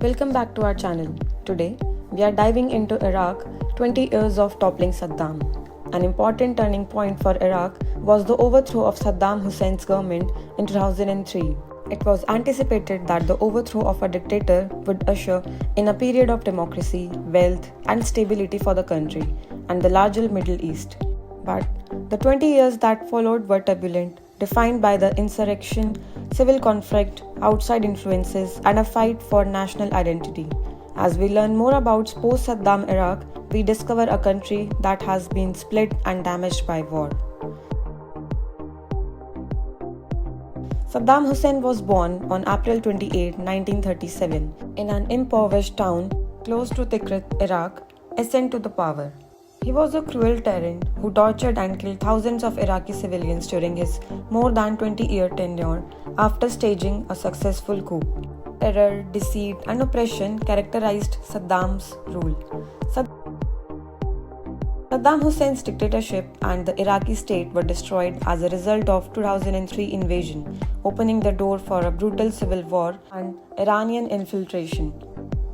Welcome back to our channel. Today, we are diving into Iraq 20 years of toppling Saddam. An important turning point for Iraq was the overthrow of Saddam Hussein's government in 2003. It was anticipated that the overthrow of a dictator would usher in a period of democracy, wealth, and stability for the country and the larger Middle East. But the 20 years that followed were turbulent, defined by the insurrection, civil conflict, outside influences, and a fight for national identity. As we learn more about post-Saddam Iraq, we discover a country that has been split and damaged by war. Saddam Hussein was born on April 28, 1937, in an impoverished town close to Tikrit, Iraq, ascent to the power. He was a cruel tyrant who tortured and killed thousands of Iraqi civilians during his more than 20-year tenure after staging a successful coup. Terror, deceit, and oppression characterized Saddam's rule. Saddam Hussein's dictatorship and the Iraqi state were destroyed as a result of 2003 invasion, opening the door for a brutal civil war and Iranian infiltration.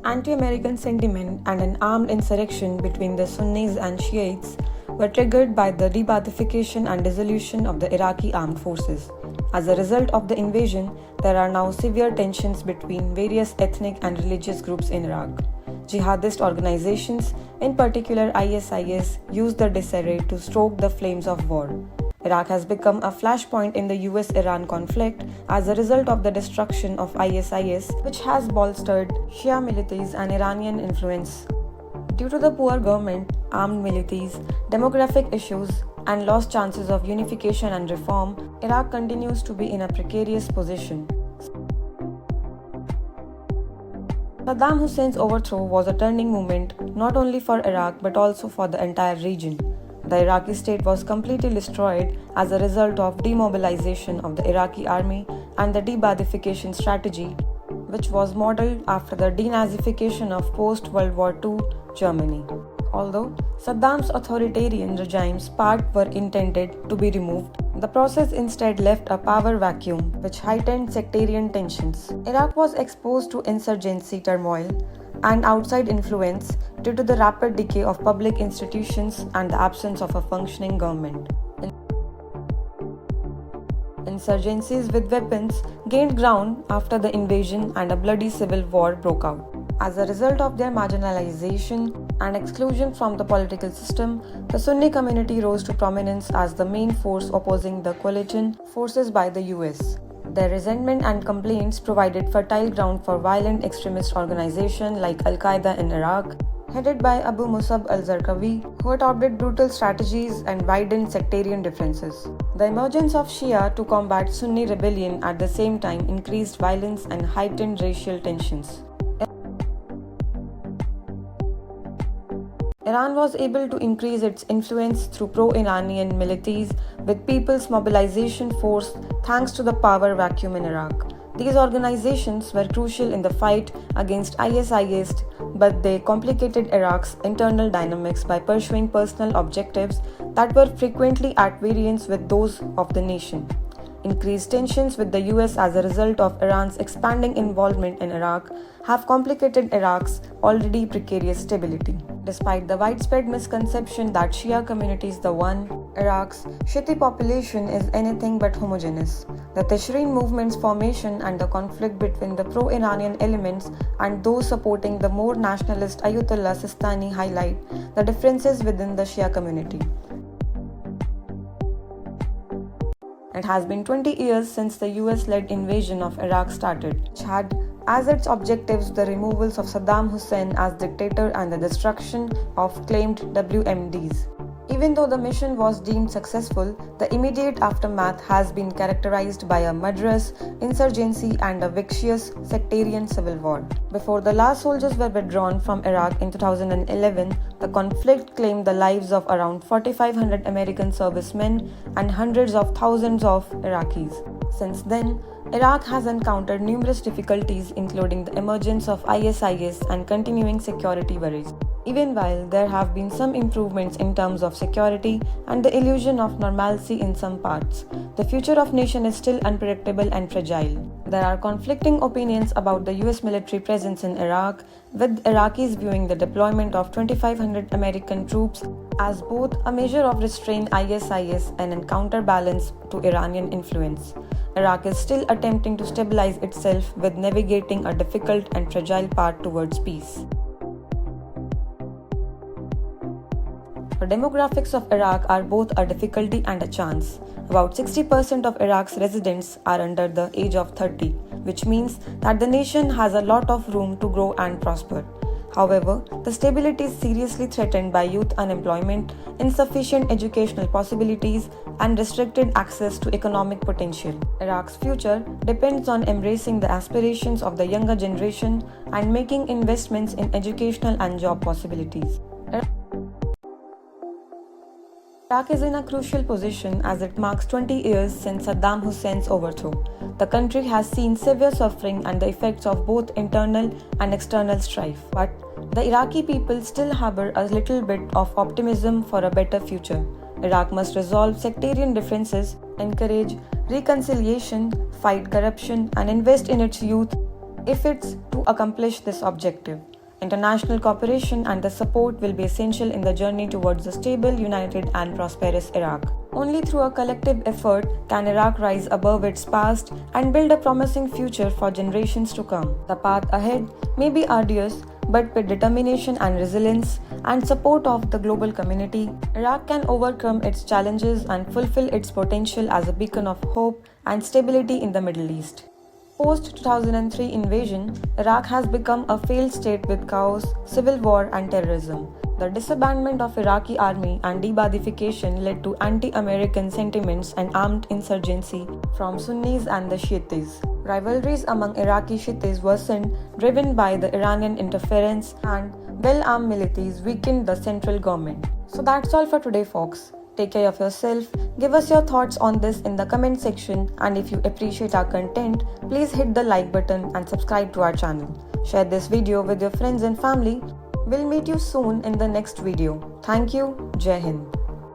Anti-American sentiment and an armed insurrection between the Sunnis and Shiites were triggered by the de-Baathification and dissolution of the Iraqi armed forces. As a result of the invasion, there are now severe tensions between various ethnic and religious groups in Iraq. Jihadist organizations, in particular ISIS, use the disarray to stoke the flames of war. Iraq has become a flashpoint in the US-Iran conflict as a result of the destruction of ISIS, which has bolstered Shia militias and Iranian influence. Due to the poor government, armed militias, demographic issues, and lost chances of unification and reform, Iraq continues to be in a precarious position. Saddam Hussein's overthrow was a turning moment not only for Iraq but also for the entire region. The Iraqi state was completely destroyed as a result of demobilization of the Iraqi army and the de-Baathification strategy, which was modeled after the denazification of post-World War II Germany. Although Saddam's authoritarian regime's part were intended to be removed, the process instead left a power vacuum which heightened sectarian tensions. Iraq was exposed to insurgency turmoil and outside influence due to the rapid decay of public institutions and the absence of a functioning government. Insurgencies with weapons gained ground after the invasion and a bloody civil war broke out. As a result of their marginalization and exclusion from the political system, the Sunni community rose to prominence as the main force opposing the coalition forces by the US. Their resentment and complaints provided fertile ground for violent extremist organizations like Al-Qaeda in Iraq, headed by Abu Musab al-Zarqawi, who adopted brutal strategies and widened sectarian differences. The emergence of Shia to combat Sunni rebellion at the same time increased violence and heightened racial tensions. Iran was able to increase its influence through pro-Iranian militias with People's Mobilization Force thanks to the power vacuum in Iraq. These organizations were crucial in the fight against ISIS, but they complicated Iraq's internal dynamics by pursuing personal objectives that were frequently at variance with those of the nation. Increased tensions with the US as a result of Iran's expanding involvement in Iraq have complicated Iraq's already precarious stability. Despite the widespread misconception that Shia communities Iraq's Shiite population is anything but homogeneous. The Tishreen movement's formation and the conflict between the pro-Iranian elements and those supporting the more nationalist Ayatollah Sistani highlight the differences within the Shia community. It has been 20 years since the US-led invasion of Iraq started, which had as its objectives the removals of Saddam Hussein as dictator and the destruction of claimed WMDs. Even though the mission was deemed successful, the immediate aftermath has been characterized by a murderous insurgency and a vicious sectarian civil war. Before the last soldiers were withdrawn from Iraq in 2011, the conflict claimed the lives of around 4,500 American servicemen and hundreds of thousands of Iraqis. Since then, Iraq has encountered numerous difficulties, including the emergence of ISIS and continuing security worries. Even while there have been some improvements in terms of security and the illusion of normalcy in some parts, the future of nation is still unpredictable and fragile. There are conflicting opinions about the US military presence in Iraq, with Iraqis viewing the deployment of 2,500 American troops as both a measure of restraint ISIS and a counterbalance to Iranian influence. Iraq is still attempting to stabilize itself with navigating a difficult and fragile path towards peace. The demographics of Iraq are both a difficulty and a chance. About 60% of Iraq's residents are under the age of 30, which means that the nation has a lot of room to grow and prosper. However, the stability is seriously threatened by youth unemployment, insufficient educational possibilities, and restricted access to economic potential. Iraq's future depends on embracing the aspirations of the younger generation and making investments in educational and job possibilities. Iraq is in a crucial position as it marks 20 years since Saddam Hussein's overthrow. The country has seen severe suffering and the effects of both internal and external strife. But the Iraqi people still harbor a little bit of optimism for a better future. Iraq must resolve sectarian differences, encourage reconciliation, fight corruption, and invest in its youth if it's to accomplish this objective. International cooperation and the support will be essential in the journey towards a stable, united, and prosperous Iraq. Only through a collective effort can Iraq rise above its past and build a promising future for generations to come. The path ahead may be arduous, but with determination and resilience and support of the global community, Iraq can overcome its challenges and fulfill its potential as a beacon of hope and stability in the Middle East. Post-2003 invasion, Iraq has become a failed state with chaos, civil war, and terrorism. The disbandment of Iraqi army and de-Baathification led to anti-American sentiments and armed insurgency from Sunnis and the Shiites. Rivalries among Iraqi Shiites worsened, driven by the Iranian interference, and well-armed militias weakened the central government. So that's all for today, folks. Take care of yourself. Give us your thoughts on this in the comment section, and if you appreciate our content, please hit the like button and subscribe to our channel. Share this video with your friends and family. We'll meet you soon in the next video. Thank you. Jai Hind.